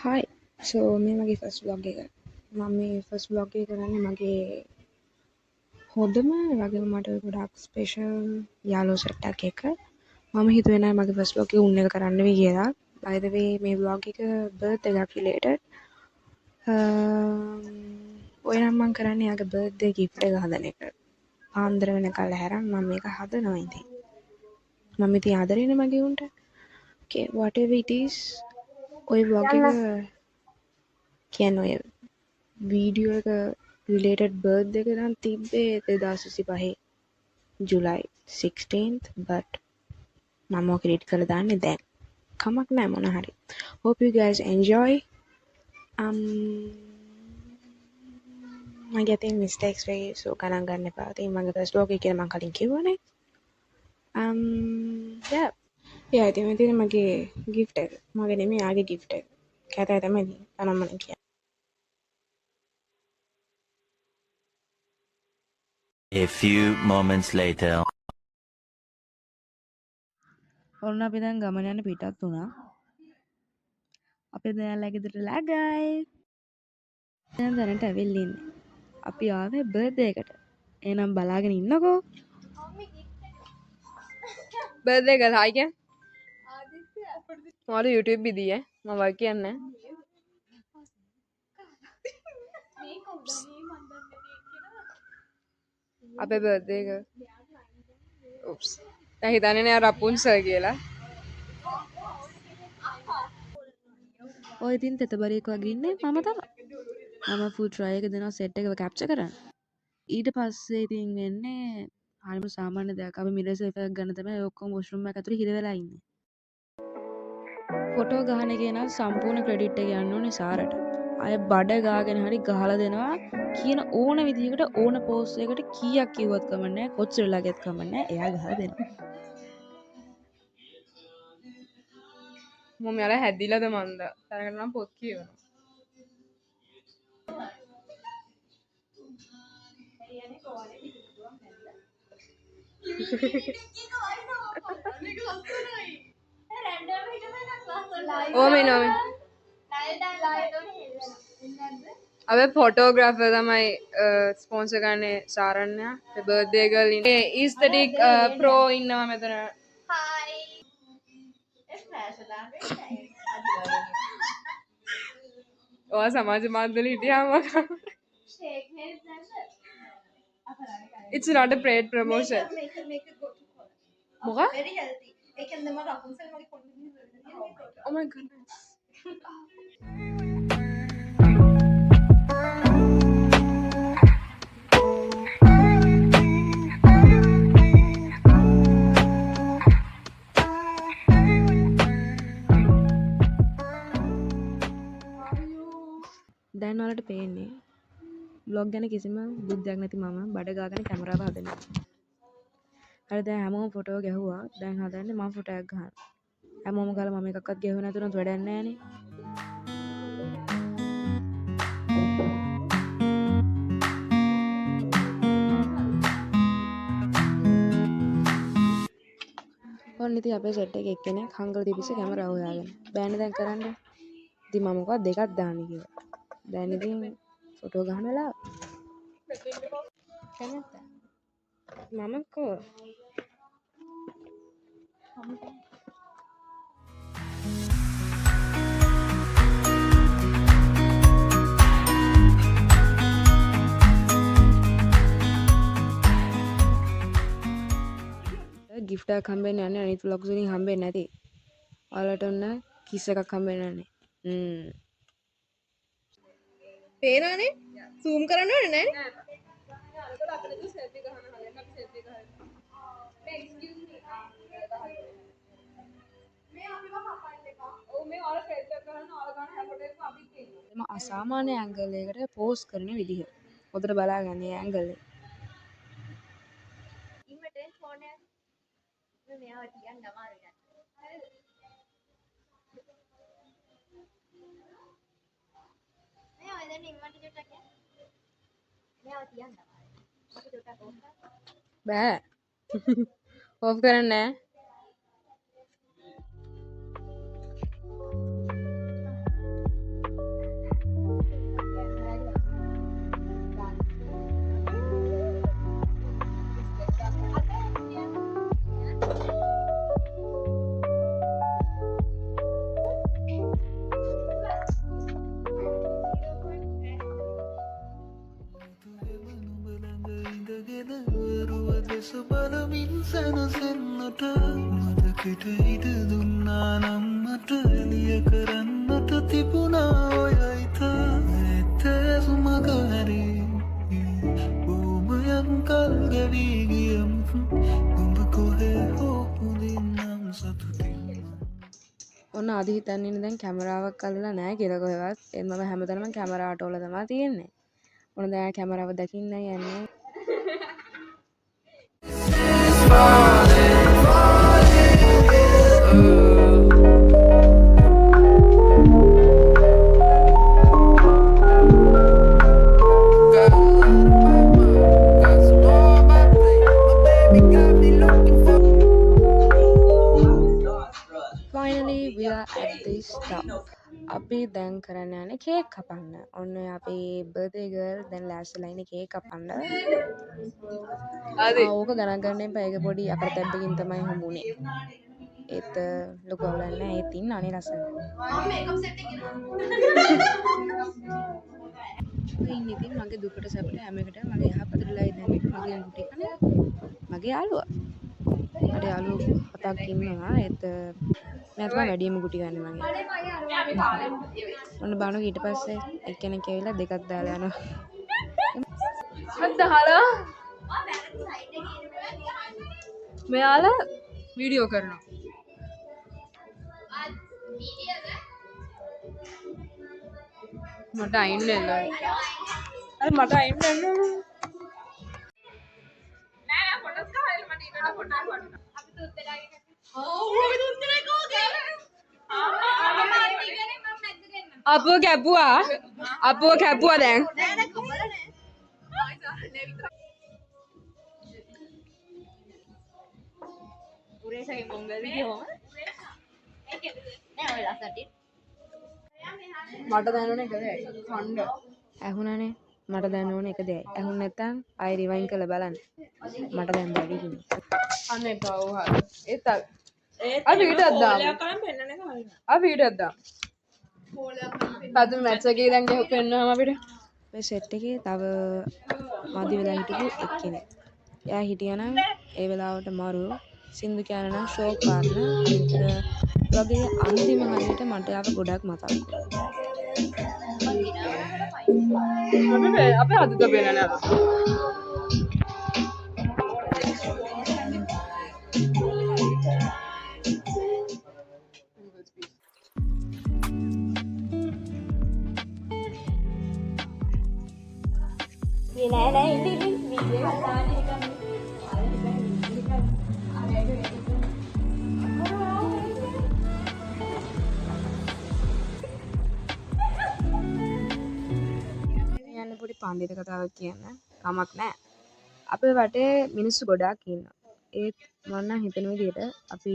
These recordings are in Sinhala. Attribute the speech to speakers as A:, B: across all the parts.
A: Hi. So මේ මගේ ෆස්ට් බ්ලොග් එක. මම මේ ෆස්ට් බ්ලොග් එක කරන්නේ මගේ හොඳම වගේම මට ගොඩක් ස්පෙෂල් යාළුවෝ සෙට් එකක් එක්ක. මම හිතුවේ නෑ මගේ ෆස්ට් බ්ලොග් එක උන් එක කරන්න වෙයි කියලා. By the way මේ බ්ලොග් එක බර්ත්ඩේ එකක් related. ඔය නම් මම කරන්නේ යාගේ බර්ත්ඩේ gift එක හදන එක. පාන්දර වෙනකල් හැරන් මම මේක හදනවා ඉතින්. මම ඉතින් ආදරේනේ මගේ උන්ට. Okay, whatever it is. ඔය බ්ලොග් එක කියන්නේ ඔය වීඩියෝ එක රිලේටඩ් බර්ත්ඩේ එක නම් තිබ්බේ 2025 July 16th but මම ඕක එඩිට් කරලා දාන්නේ දැන්. කමක් නෑ මොන හරි. Hope you guys enjoy. මගේ අතින් mistakes වෙයි so ගණන් ගන්න එපා. ඉතින් මගේ first vlog එක කියලා මම කලින් කිව්වනේ. yeah. yeah ඉතින් මේ තියෙන මගේ gift එක. මගේ නෙමෙයි ආගේ gift එක. කැතයි තමයි ඉතින්. අනම්ම කියන්නේ.
B: A few moments later.
C: ඔන්න අපි දැන් ගමන යන පිටත් වුණා. අපේ දැනලා ගෙදරට ළඟයි. දැන් දැනට ඇවිල්ලා ඉන්නේ. අපි ආවේ බර්ත්ඩේ එකට. එහෙනම් බලාගෙන ඉන්නකෝ.
D: बर्थडे का था क्या हमारे यूट्यूब भी दी है मैं वाकई अन्ना अबे बर्थडे का oops नहीं ताने ने यार अपुन सर गेला
C: ඔය ඉතින් තෙතබරේක වගේ ඉන්නේ මම තමයි. මම ෆුල් ට්‍රයි එක දෙනවා සෙට් එක කැප්චර් කරන්න. ඊට පස්සේ ඉතින් වෙන්නේ හරිම සාමාන්‍ය දෙයක්. අපි මිරර් සෙල්ෆි එකක් ගන්න තමයි ඔක්කොම වොෂ්රූම් එක ඇතුලේ හිර වෙලා ඉන්නේ. ෆොටෝ ගහන එකේ නම් සම්පූර්ණ ක්‍රෙඩිට් එක යන්න ඕනේ සාරට. අය බඩ ගාගෙන හරි ගහලා දෙනවා කියන ඕන විදිහකට ඕන පෝස්ට් එකකට කීයක් කිව්වත් කමක් නැහැ කොච්චර ලාගෙත් කමක් නැහැ එයා ගහලා දෙනවා.
D: මම යාලා හැදිලාද මන්ද තරකට නම් පොත් කියවනවා ඕමේ නෝමේ अबे फोटोग्राफर තමයි ස්පොන්සර් කරන්නේ සාරණ්‍ය බර්ත්ඩේ ගර්ල් ඉන්නේ ඊස්තටික් ප්‍රෝ ඉන්නවා මෙතන ඔයා සමාජ මාධ්‍යවල හිටියාම it's not a paid promotion මොකක් oh my goodness
C: දැන් ඔයාලට පේන්නේ බ්ලොග් ගැන කිසිම බුද්ධියක් නැති මම බඩ ගාගෙන කැමරාව හදනවා. හරි දැන් හැමෝම ෆොටෝ ගැහුවා. දැන් හදන්නේ මම ෆොටෝ එකක් ගන්න. හැමෝම ගාලා මම එකක්වත් ගැහුවේ නැතුනොත් වැඩක් නැහැ නේ. ඔන්න ඉතින් අපේ සෙට් එකේ එක්කෙනෙක් හංගලා තිබිච්ච කැමරාව හොයාගෙන. බෑනේ දැන් කරන්න. ඉතින් මම මොකක්ද දෙකක් දාන්න කිව්වා. දැන් ඉතින් ෆොටෝ ගහන වෙලාව. කැමැත්ත. මම කෝ ගිෆ්ට් එකක් හම්බෙන්නේ නැහැ අනිත් vlogs වලින් හම්බෙන්නේ නැති. ඔයාලට ඔන්න කිස් එකක් හම්බෙන්නේ නැහැ.
D: පේනවනේ zoom කරන්න ඕනේ නෑනේ
C: එම අසාමාන්‍ය ඇන්ගල් එකකට පෝස්ට් කරන විදිහ. හොඳට බලාගන්න මේ ඇන්ගල් එක.
D: බෑ ඔෆ් කරන්න
E: අපිට ඉඩ දුන්නා නම් මට එළිය කරන්නට තිබුණා ඔය හිත තේරුමක හැරි බොමයක් කල් ගෙවී ගියම් උඹ කොහේ හෝ පුදින්නම් සතුටින්
C: ඔන්න ආදි හිතන්නේ ඉන්නේ දැන් කැමරාවක් අල්ලලා නැහැ කියලා කොහෙවත්. ඒත් මම හැමතැනම කැමරාවට ඕල තමයි තියෙන්නේ. ඔන්න දැන් කැමරාව දකින්නයි යන්නේ. Finally we are at the stop. අපි දැන් කරන්න යන්නේ කේක් කපන්න. ඔන්න අපේ බර්ත්ඩේ ගර්ල් දැන් ලෑස්තිලා ඉන්නේ කේක් කපන්න. ඕක ගණන් ගන්න එපා. ඒක පොඩි අපරතැබ්බකින් තමයි හම්බුනේ. ඒත් ලොකු අවුලක් නැහැ. ඒත් ඉන්න අනේ ලස්සන. ඉතින් මගේ දුකට සැපට හැම එකටම මගේ යහපතටලා ඉන්නේ මගේ කුටි කනේ. මගේ යාළුවා. මට යාළුවෝ 7ක් ඉන්නවා. ඒත් මම තමයි වැඩිම කුටි ගන්න මගේ. ඔන්න බානෝ ඊට පස්සේ එක්කෙනෙක් ඇවිල්ලා දෙකක් දාලා යනවා.
D: අදහලා මෙයාලා වීඩියෝ කරනවා. මට අයින් වෙනවා. අර මට අයින් වෙනවා. නෑ ෆොටෝස් ගහලා මට ඊට ෆොටෝ ගන්න. අපි තුත්තලාගෙන. අපෝ කැපුවා දැන්. උරේසගේ පොංගල් විදියෝ. මට දැනුනේ එක දෙයයි. ඛණ්ඩ.
C: ඇහුණානේ. මට දැනන ඕන එක දෙයයි. ඇහුන් නැත්තම් ආයි රිවයින් කරලා බලන්න. මට දැන් බැරි කිව්වා.
D: අන්න එපා ඔය හරි. ඒත් අර වීඩියෝක් දාමු. ආ වීඩියෝක් දාමු. පද මැච් එකේ දැන් පෙන්නනවා අපිට.
C: මේ සෙට් එකේ තව මදි වෙලා හිටපු එක්කෙනෙක්. එයා හිටියානම් ඒ වෙලාවට මරු සින්දු කියන නම් ෂෝක් පාර්ට්නර් වගේ අන්තිම හරියට මට යාව ගොඩක් මතක්
D: වුණා. අපේ අද තබේන නෑ.
C: යන්න පොඩි පණ්ඩිත කතාවක් කියන්න කමක් නෑ. අපේ වටේ මිනිස්සු ගොඩාක් ඉන්නවා. ඒත් මම නම් හිතන විදිහට අපි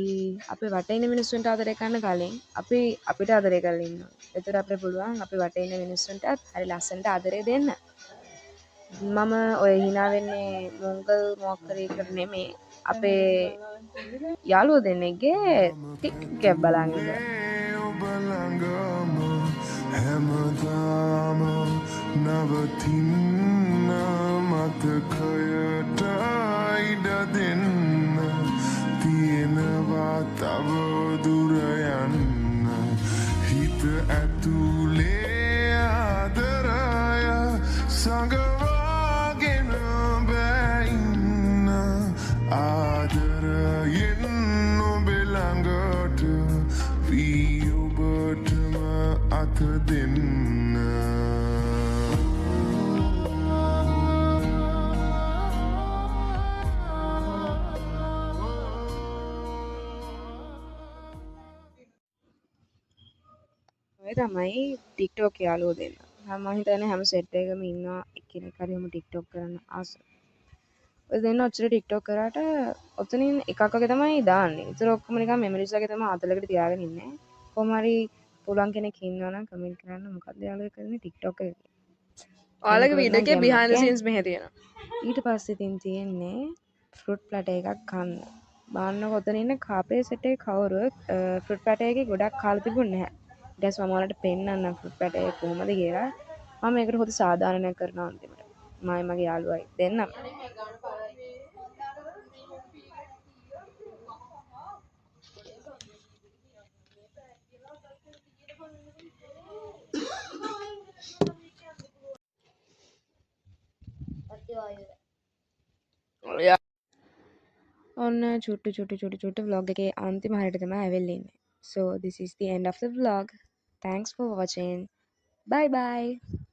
C: අපේ වටේ ඉන්න මිනිස්සුන්ට ආදරය කරන්න කලින් අපි අපිට ආදරය කරලා ඉන්නවා. ඒතර අපිට පුළුවන් අපේ වටේ ඉන්න මිනිස්සුන්ට හරි ලස්සනට ආදරය දෙන්න. මම ඔය hina වෙන්නේ මොංගල් මොක්කරේ කර නෙමෙයි. අපේ යාළුවෝ දෙන්නෙක්ගේ ටික් එක බලන් ඉඳලා
E: හැමදාම නවතින්න මතකයට ඉඩ දෙන්න තියෙනවා තව දුර යන්න හිත ඇතුලේ ආදරය සංගවාගෙන බැඉන්න ආදරයෙන් ඔබේ ළඟට වී ඔබටම අත දෙන්න
C: ඔය තමයි TikTok යාළුවෝ දෙන්න. මම හිතන්නේ හැම සෙට් එකකම ඉන්නවා එක්කෙනෙක් හරි හැම TikTok කරන්න ආස. ඔය දෙන්න ඔච්චර TikTok කරාට ඔතනින් එකක් වගේ තමයි දාන්නේ. ඒතර ඔක්කොම නිකන් මෙමරිස් වගේ තමයි අතලකට තියාගෙන ඉන්නේ. කොහොම හරි පුළුවන් කෙනෙක් ඉන්නවා නම් කමෙන්ට් කරන්න මොකක්ද යාළුවෝ කරන්නේ TikTok එකේ.
D: ඔයාලගේ වීඩියෝ එකේ behind the scenes මෙහෙ තියෙනවා.
C: ඊට පස්සේ ඉතින් තියෙන්නේ ෆෘට් ප්ලැටර් එකක් කන්න. බාන්නකො ඔතන ඉන්න කාපේ සෙට් එකේ කවුරුත් ෆෘට් ප්ලැටර් එකේ ගොඩක් කාලා තිබුණේ නැහැ. ඊට පස්සේ මම ඔයාලට පෙන්නන්නම් ෆෘට් ප්ලැටර් එක කොහොමද කියලා. මම මේකට හොඳ සාධාරණයක් කරනවා අන්තිමට. මගේ යාළුවයි දෙන්නම.
A: චුට්ටු vlog එකේ අන්තිම හරියට තමයි ඇවිල්ලා ඉන්නේ. So this is the end of the vlog. Thanks for watching. Bye bye.